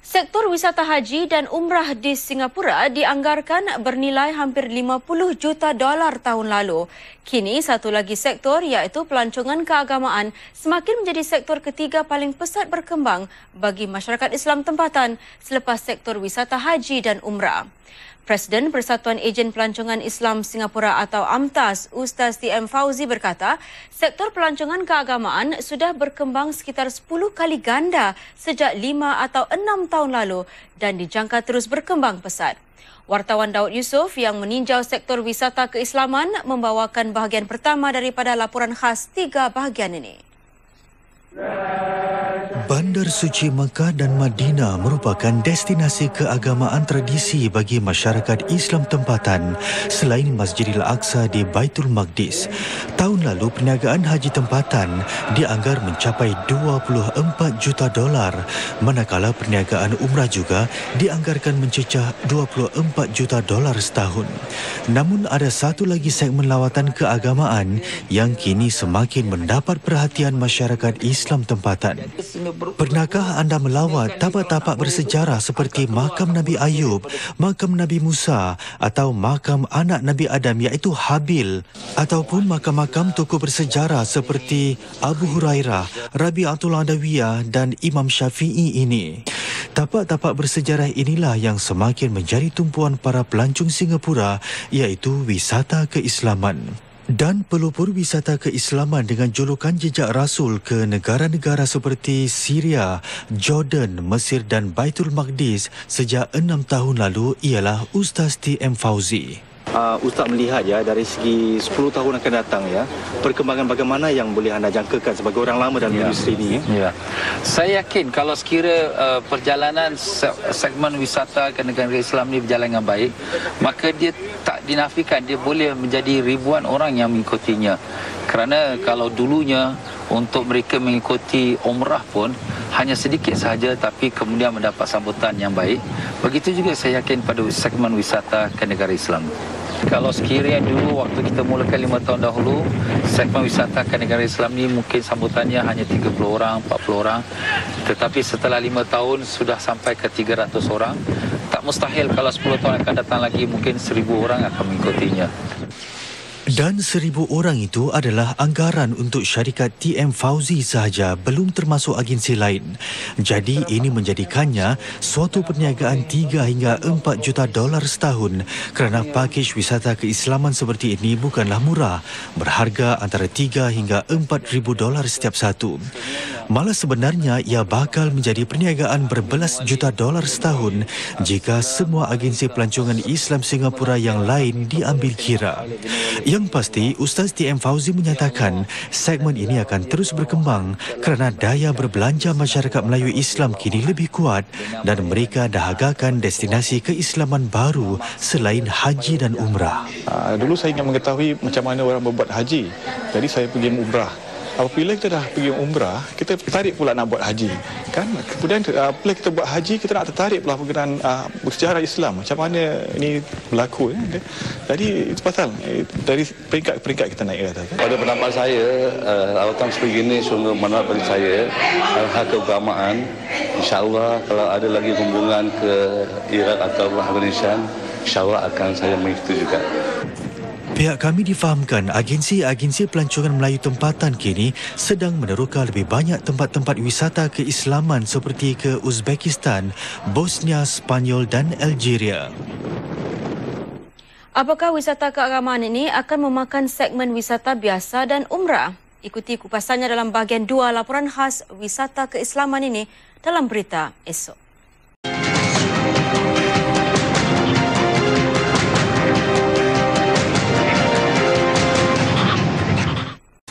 Sektor wisata haji dan umrah di Singapura dianggarkan bernilai hampir 50 juta dolar tahun lalu. Kini satu lagi sektor iaitu pelancongan keagamaan semakin menjadi sektor ketiga paling pesat berkembang bagi masyarakat Islam tempatan selepas sektor wisata haji dan umrah. Presiden Persatuan Ejen Pelancongan Islam Singapura atau AMTAS, Ustaz T.M. Fauzi berkata, sektor pelancongan keagamaan sudah berkembang sekitar 10 kali ganda sejak 5 atau 6 tahun lalu dan dijangka terus berkembang pesat. Wartawan Daud Yusof yang meninjau sektor wisata keislaman membawakan bahagian pertama daripada laporan khas 3 bahagian ini. Bandar suci Mekah dan Madinah merupakan destinasi keagamaan tradisi bagi masyarakat Islam tempatan selain Masjidil Aqsa di Baitul Maqdis. Tahun lalu perniagaan haji tempatan dianggar mencapai 24 juta dolar, manakala perniagaan umrah juga dianggarkan mencecah 24 juta dolar setahun. Namun ada satu lagi segmen lawatan keagamaan yang kini semakin mendapat perhatian masyarakat Islam tempatan. Pernahkah anda melawat tapak-tapak bersejarah seperti makam Nabi Ayub, makam Nabi Musa atau makam anak Nabi Adam iaitu Habil, ataupun makam-makam tokoh bersejarah seperti Abu Hurairah, Rabi'atul Adawiyah dan Imam Syafi'i ini? Tapak-tapak bersejarah inilah yang semakin menjadi tumpuan para pelancong Singapura iaitu wisata keislaman. Dan pelopor wisata keislaman dengan julukan jejak Rasul ke negara-negara seperti Syria, Jordan, Mesir dan Baitul Maqdis sejak 6 tahun lalu ialah Ustaz T.M. Fauzi. Ustaz melihat dari segi 10 tahun akan datang perkembangan bagaimana yang boleh anda jangkakan sebagai orang lama dalam industri ini? Saya yakin kalau sekira perjalanan segmen wisata ke negara Islam ini berjalan dengan baik, maka dia tak dinafikan dia boleh menjadi ribuan orang yang mengikutinya. Kerana kalau dulunya untuk mereka mengikuti umrah pun hanya sedikit sahaja tapi kemudian mendapat sambutan yang baik. Begitu juga saya yakin pada segmen wisata ke negara Islam. Kalau sekiranya dulu waktu kita mulakan 5 tahun dahulu, segmen wisata ke negara Islam ni mungkin sambutannya hanya 30 orang, 40 orang. Tetapi setelah 5 tahun sudah sampai ke 300 orang. Tak mustahil kalau 10 tahun akan datang lagi mungkin 1,000 orang akan mengikutinya. Dan 1,000 orang itu adalah anggaran untuk syarikat T.M. Fauzi sahaja, belum termasuk agensi lain. Jadi ini menjadikannya suatu perniagaan 3 hingga 4 juta dolar setahun kerana pakej wisata keislaman seperti ini bukanlah murah, berharga antara 3 hingga 4,000 dolar setiap satu. Malah sebenarnya ia bakal menjadi perniagaan berbelas juta dolar setahun jika semua agensi pelancongan Islam Singapura yang lain diambil kira. Yang pasti, Ustaz T.M. Fauzi menyatakan segmen ini akan terus berkembang kerana daya berbelanja masyarakat Melayu Islam kini lebih kuat dan mereka dahagakan destinasi keislaman baru selain haji dan umrah. Dulu saya ingin mengetahui macam mana orang membuat haji. Jadi saya pergi umrah. Apabila kita dah pergi umrah, kita tertarik pula nak buat haji. Kan? Kemudian apabila kita buat haji, kita nak tertarik pula berkenaan bersejarah Islam. Macam mana ini berlaku. Jadi itu pasal dari peringkat-peringkat kita naik ke atas. Pada pendapat saya, lawatan seperti ini sungguh manfaat bagi saya. Hal keagamaan, insyaAllah kalau ada lagi hubungan ke Iraq atau Afghanistan, insyaAllah akan saya mengikuti juga. Pihak kami difahamkan agensi-agensi pelancongan Melayu tempatan kini sedang meneroka lebih banyak tempat-tempat wisata keislaman seperti ke Uzbekistan, Bosnia, Spanyol dan Algeria. Apakah wisata keagamaan ini akan memakan segmen wisata biasa dan umrah? Ikuti kupasannya dalam bahagian 2 laporan khas wisata keislaman ini dalam berita esok.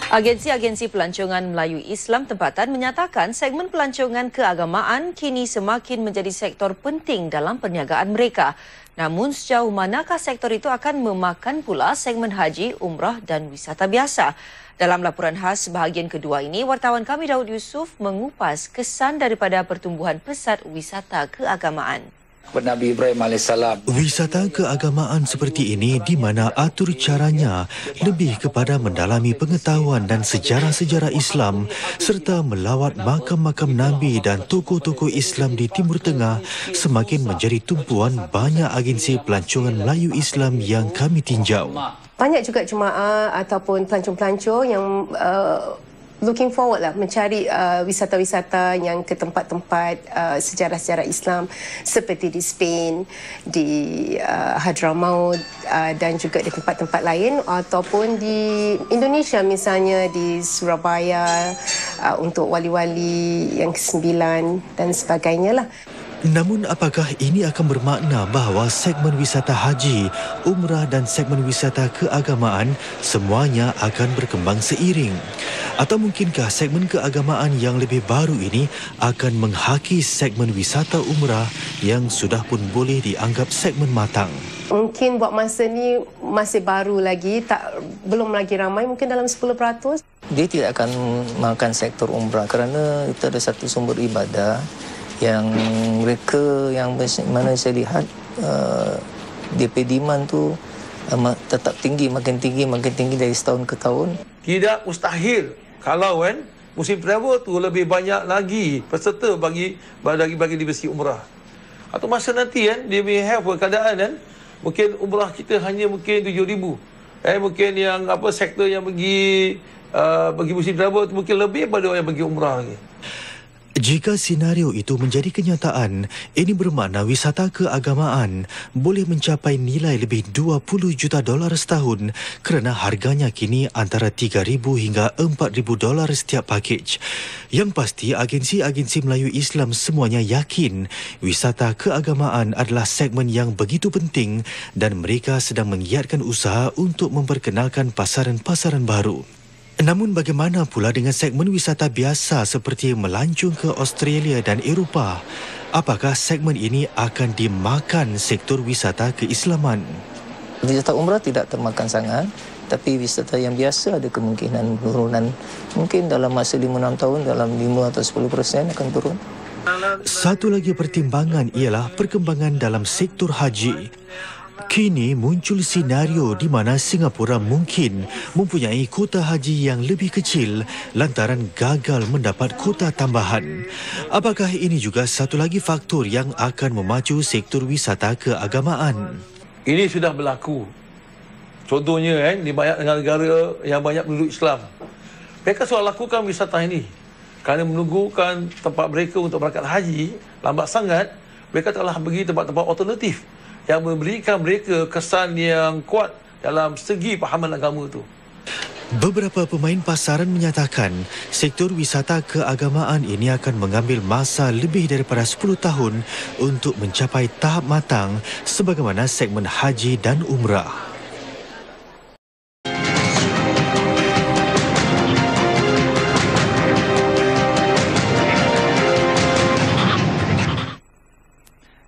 Agensi-agensi pelancongan Melayu Islam tempatan menyatakan segmen pelancongan keagamaan kini semakin menjadi sektor penting dalam perniagaan mereka. Namun sejauh manakah sektor itu akan memakan pula segmen haji, umrah dan wisata biasa? Dalam laporan khas bahagian kedua ini, wartawan kami Daud Yusof mengupas kesan daripada pertumbuhan pesat wisata keagamaan. Nabi Ibrahim AS. Wisata keagamaan seperti ini di mana atur caranya lebih kepada mendalami pengetahuan dan sejarah-sejarah Islam serta melawat makam-makam Nabi dan tokoh-tokoh Islam di Timur Tengah semakin menjadi tumpuan banyak agensi pelancongan Melayu Islam yang kami tinjau. Banyak juga jemaah ataupun pelancong-pelancong yang looking forward lah mencari wisata-wisata yang ke tempat-tempat sejarah-sejarah Islam seperti di Spain, di Hadramaut dan juga di tempat-tempat lain ataupun di Indonesia misalnya di Surabaya untuk wali-wali yang ke-9 dan sebagainya lah. Namun apakah ini akan bermakna bahawa segmen wisata haji, umrah dan segmen wisata keagamaan semuanya akan berkembang seiring? Atau mungkinkah segmen keagamaan yang lebih baru ini akan menghaki segmen wisata umrah yang sudah pun boleh dianggap segmen matang? Mungkin buat masa ni masih baru lagi, belum lagi ramai, mungkin dalam 10%. Dia tidak akan makan sektor umrah kerana itu ada satu sumber ibadah yang mereka yang mana saya lihat DP demand tu tetap tinggi, makin tinggi dari setahun ke tahun. Tidak mustahil kalau musim travel tu lebih banyak lagi peserta bagi divisi umrah. Atau masa nanti dia may have keadaan mungkin umrah kita hanya mungkin 7,000. Mungkin yang sektor yang bagi musim travel tu mungkin lebih pada orang yang bagi umrah lagi. Jika senario itu menjadi kenyataan, ini bermakna wisata keagamaan boleh mencapai nilai lebih $20 juta setahun kerana harganya kini antara $3,000 hingga $4,000 setiap pakej. Yang pasti, agensi-agensi Melayu Islam semuanya yakin wisata keagamaan adalah segmen yang begitu penting dan mereka sedang menggiatkan usaha untuk memperkenalkan pasaran-pasaran baru. Namun bagaimana pula dengan segmen wisata biasa seperti melancong ke Australia dan Eropah? Apakah segmen ini akan dimakan sektor wisata keislaman? Wisata umrah tidak termakan sangat, tapi wisata yang biasa ada kemungkinan penurunan. Mungkin dalam masa 5-6 tahun, dalam 5 atau 10% akan turun. Satu lagi pertimbangan ialah perkembangan dalam sektor haji. Kini muncul senario di mana Singapura mungkin mempunyai kuota haji yang lebih kecil lantaran gagal mendapat kuota tambahan. Apakah ini juga satu lagi faktor yang akan memacu sektor wisata keagamaan? Ini sudah berlaku. Contohnya di banyak negara yang banyak penduduk Islam. Mereka sudah lakukan wisata ini. Kerana menunggukan tempat mereka untuk berangkat haji lambat sangat, mereka telah pergi tempat-tempat alternatif yang memberikan mereka kesan yang kuat dalam segi pahaman agama itu. Beberapa pemain pasaran menyatakan sektor wisata keagamaan ini akan mengambil masa lebih daripada 10 tahun untuk mencapai tahap matang sebagaimana segmen haji dan umrah.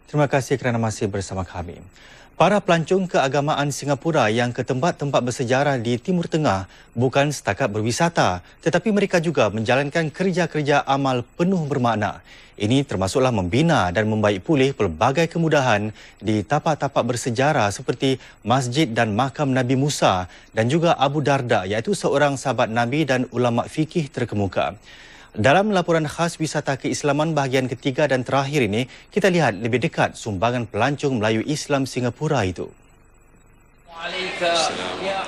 Terima kasih kerana masih bersama kami. Para pelancong keagamaan Singapura yang ke tempat-tempat bersejarah di Timur Tengah bukan setakat berwisata, tetapi mereka juga menjalankan kerja-kerja amal penuh bermakna. Ini termasuklah membina dan membaik pulih pelbagai kemudahan di tapak-tapak bersejarah seperti Masjid dan Makam Nabi Musa dan juga Abu Darda, iaitu seorang sahabat Nabi dan ulama fikih terkemuka. Dalam laporan khas wisata keislaman bahagian ketiga dan terakhir ini, kita lihat lebih dekat sumbangan pelancong Melayu Islam Singapura itu.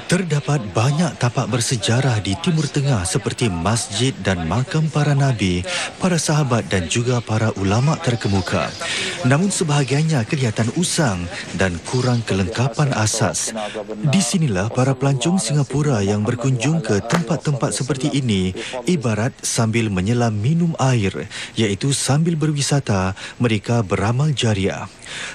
Terdapat banyak tapak bersejarah di Timur Tengah seperti masjid dan makam para nabi, para sahabat dan juga para ulama terkemuka. Namun sebahagiannya kelihatan usang dan kurang kelengkapan asas. Di sinilah para pelancong Singapura yang berkunjung ke tempat-tempat seperti ini ibarat sambil menyelam minum air, iaitu sambil berwisata mereka beramal jariah.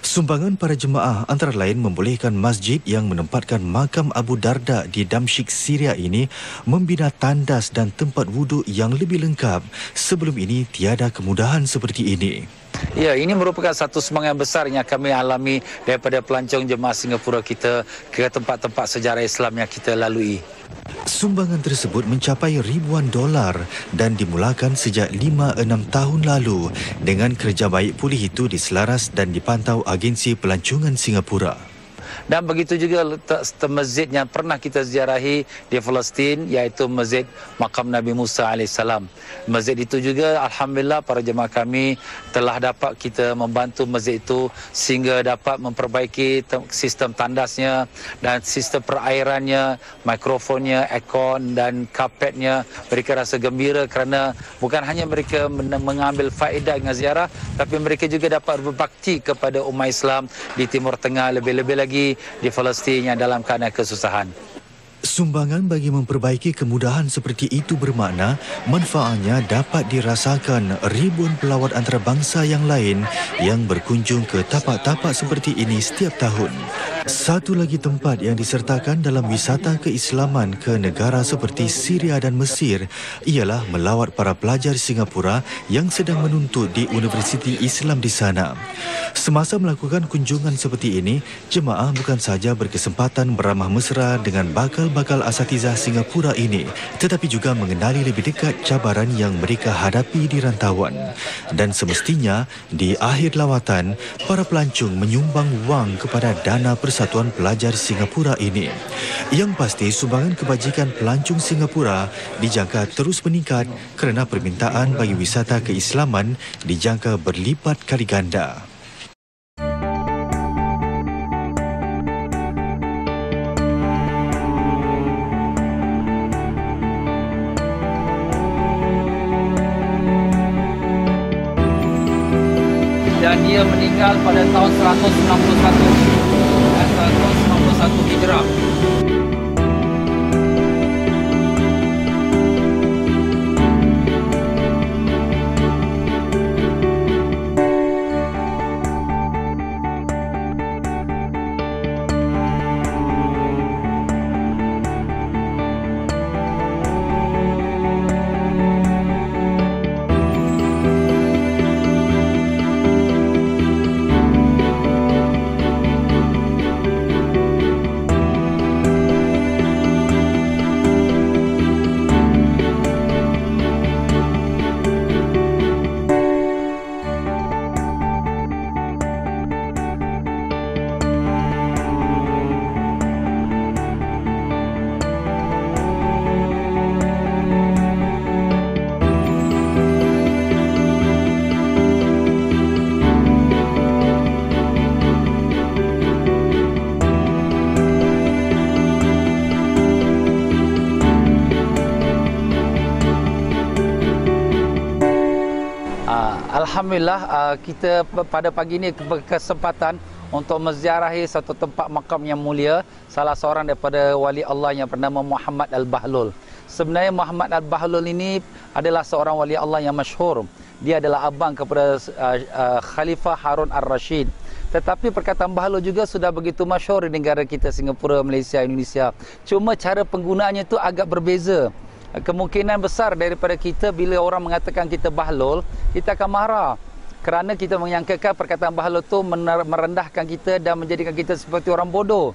Sumbangan para jemaah antara lain membolehkan masjid yang menempatkan makam Abu Darda di Damsyik, Syria ini membina tandas dan tempat wuduk yang lebih lengkap. Sebelum ini tiada kemudahan seperti ini. Ya, ini merupakan satu semangat besar yang kami alami daripada pelancong jemaah Singapura kita ke tempat-tempat sejarah Islam yang kita lalui. Sumbangan tersebut mencapai ribuan dolar dan dimulakan sejak 5-6 tahun lalu dengan kerja baik pulih itu diselaras dan dipantau Agensi Pelancongan Singapura. Dan begitu juga masjid yang pernah kita ziarahi di Palestin, iaitu Masjid Makam Nabi Musa AS. Masjid itu juga alhamdulillah para jemaah kami telah dapat kita membantu masjid itu sehingga dapat memperbaiki sistem tandasnya dan sistem perairannya, mikrofonnya, aircon dan kapetnya. Mereka rasa gembira kerana bukan hanya mereka mengambil faedah dengan ziarah, tapi mereka juga dapat berbakti kepada umat Islam di Timur Tengah, lebih-lebih lagi di Palestin yang dalam keadaan kesusahan. Sumbangan bagi memperbaiki kemudahan seperti itu bermakna manfaatnya dapat dirasakan ribuan pelawat antarabangsa yang lain yang berkunjung ke tapak-tapak seperti ini setiap tahun. Satu lagi tempat yang disertakan dalam wisata keislaman ke negara seperti Syria dan Mesir ialah melawat para pelajar Singapura yang sedang menuntut di Universiti Islam di sana. Semasa melakukan kunjungan seperti ini, jemaah bukan sahaja berkesempatan beramah mesra dengan bakal asatizah Singapura ini, tetapi juga mengenali lebih dekat cabaran yang mereka hadapi di rantauan. Dan semestinya, di akhir lawatan, para pelancong menyumbang wang kepada dana Persatuan Pelajar Singapura ini. Yang pasti, sumbangan kebajikan pelancong Singapura dijangka terus meningkat kerana permintaan bagi wisata keislaman dijangka berlipat kali ganda. Dan dia meninggal pada tahun 191 Hijrah. Alhamdulillah, kita pada pagi ini berkesempatan untuk menziarahi satu tempat makam yang mulia, salah seorang daripada wali Allah yang bernama Muhammad Al-Bahlul. Sebenarnya Muhammad Al-Bahlul ini adalah seorang wali Allah yang masyhur. Dia adalah abang kepada Khalifah Harun Ar-Rashid. Tetapi perkataan Bahlul juga sudah begitu masyhur di negara kita, Singapura, Malaysia, Indonesia. Cuma cara penggunaannya itu agak berbeza. Kemungkinan besar daripada kita bila orang mengatakan kita bahlul, kita akan marah. Kerana kita menyangkakan perkataan bahlul itu merendahkan kita dan menjadikan kita seperti orang bodoh.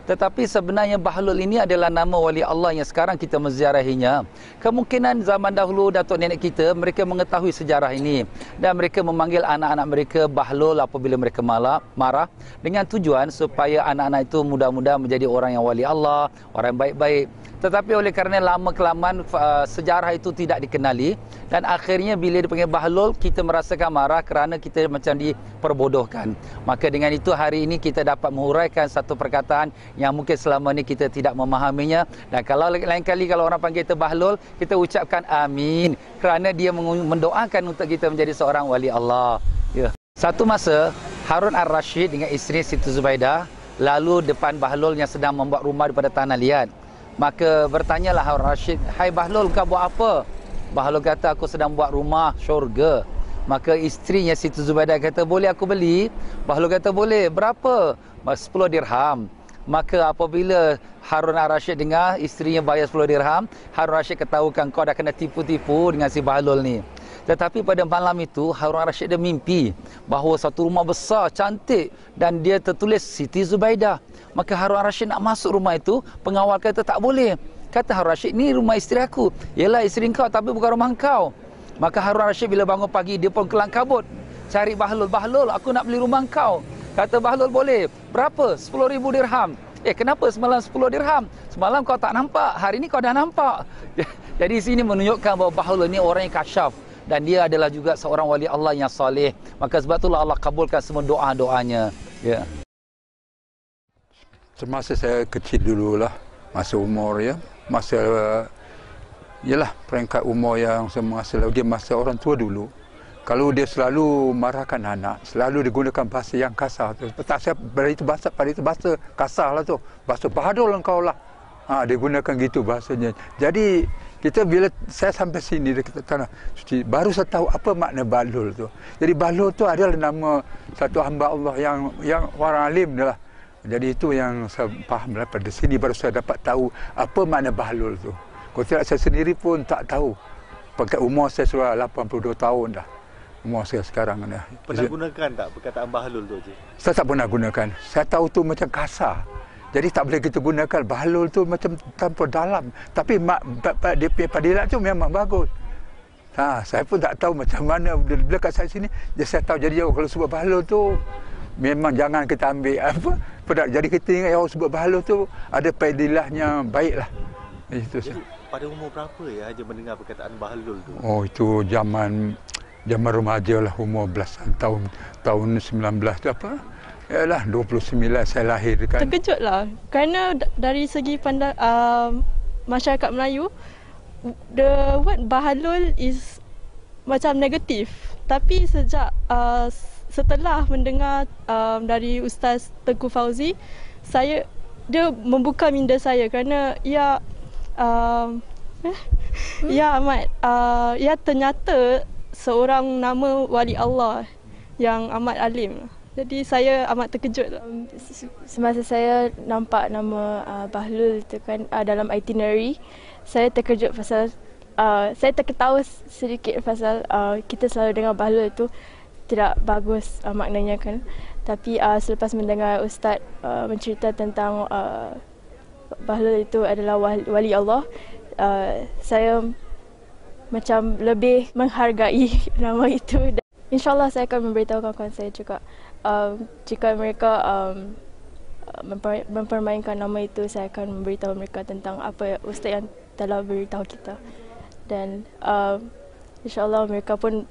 Tetapi sebenarnya Bahlul ini adalah nama wali Allah yang sekarang kita menziarahinya. Kemungkinan zaman dahulu datuk nenek kita, mereka mengetahui sejarah ini. Dan mereka memanggil anak-anak mereka Bahlul apabila mereka marah. Dengan tujuan supaya anak-anak itu mudah-mudahan menjadi orang yang wali Allah, orang yang baik-baik. Tetapi oleh kerana lama-kelamaan sejarah itu tidak dikenali. Dan akhirnya bila dipanggil Bahlul, kita merasakan marah kerana kita macam diperbodohkan. Maka dengan itu hari ini kita dapat menguraikan satu perkataan yang mungkin selama ini kita tidak memahaminya. Dan kalau lain kali kalau orang panggil kita Bahlul, kita ucapkan amin. Kerana dia mendoakan untuk kita menjadi seorang wali Allah. Ya. Satu masa, Harun Ar-Rashid dengan isteri Siti Zubaidah lalu depan Bahlul yang sedang membuat rumah daripada tanah liat. Maka bertanyalah Harun Ar-Rashid, "Hai Bahlul, kau buat apa?" Bahlul kata, "Aku sedang buat rumah syurga." Maka isterinya Siti Zubaidah kata, "Boleh aku beli?" Bahlul kata, "Boleh." "Berapa?" 10 dirham. Maka apabila Harun Ar-Rashid dengar isterinya bayar 10 dirham, Harun Ar-Rashid ketahukan kau dah kena tipu-tipu dengan si Bahlul ni. Tetapi pada malam itu Harun Ar-Rasyid dia mimpi bahawa satu rumah besar, cantik, dan dia tertulis Siti Zubaidah. Maka Harun Ar-Rasyid nak masuk rumah itu, pengawal kata tak boleh. Kata Harun Ar-Rasyid, ni rumah isteri aku. Yalah, isteri kau tapi bukan rumah kau. Maka Harun Ar-Rasyid bila bangun pagi, dia pun kelang kabut cari Bahlul. Bahlul, aku nak beli rumah kau. Kata Bahlul, boleh. Berapa? 10,000 dirham. Kenapa semalam 10 dirham? Semalam kau tak nampak, hari ni kau dah nampak. Jadi sini menunjukkan bahawa Bahlul ni orang yang kasyaf. Dan dia adalah juga seorang wali Allah yang saleh. Maka sebab itulah Allah kabulkan semua doa-doanya. Ya. Semasa saya kecil dululah, masa umur ya, masa ialah peringkat umur yang semasa dia masa orang tua dulu. Kalau dia selalu marahkan anak, selalu digunakan bahasa yang kasar tu. Tak saya pada itu bahasa kasar lah tu. Bahasa bahadul engkau lah. Dia gunakan gitu bahasanya. Jadi kita bila saya sampai sini dekat tanah suci, baru saya tahu apa makna bahlul tu. Jadi bahlul tu adalah nama satu hamba Allah yang orang alim dah. Jadi itu yang saya faham daripada sini, baru saya dapat tahu apa makna bahlul tu. Kalau tidak saya sendiri pun tak tahu. Pakai umur saya sudah 82 tahun dah. Umur saya sekarang dah. Pernah gunakan tak perkataan bahlul tu, Cik? Saya tak pernah gunakan. Saya tahu tu macam kasar. Jadi tak boleh kita gunakan. Bahlul tu macam tanpa dalam. Tapi dia punya padilat tu memang bagus. Saya pun tak tahu macam mana. Bila kat saya sini, saya tahu. Jadi kalau sebut bahlul tu, memang jangan kita ambil apa. Jadi kita ingat yang sebut bahlul tu, ada padilahnya baiklah. Itu Jadi pada umur berapa ya Haji mendengar perkataan bahlul tu? Oh, itu zaman remaja lah, umur belasan tahun. Tahun 19 tu apa? Yalah 29 saya lahir kan. Terkejutlah kerana dari segi masyarakat Melayu, the word bahlul is macam negatif. Tapi sejak setelah mendengar dari Ustaz Tengku Fauzi, dia membuka minda saya kerana ia ternyata seorang nama wali Allah yang amat alim. Jadi saya amat terkejut. Semasa saya nampak nama Bahlul itu kan dalam itinerary, saya terkejut pasal saya terketawa sedikit pasal kita selalu dengar Bahlul itu tidak bagus maknanya kan. Tapi selepas mendengar Ustaz mencerita tentang Bahlul itu adalah wali Allah, saya macam lebih menghargai nama itu. InsyaAllah saya akan memberitahu kawan-kawan saya juga. Jika mereka mempermainkan nama itu, saya akan memberitahu mereka tentang apa Ustaz yang telah beritahu kita. Dan InsyaAllah mereka pun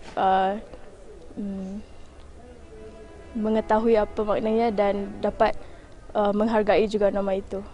mengetahui apa maknanya dan dapat menghargai juga nama itu.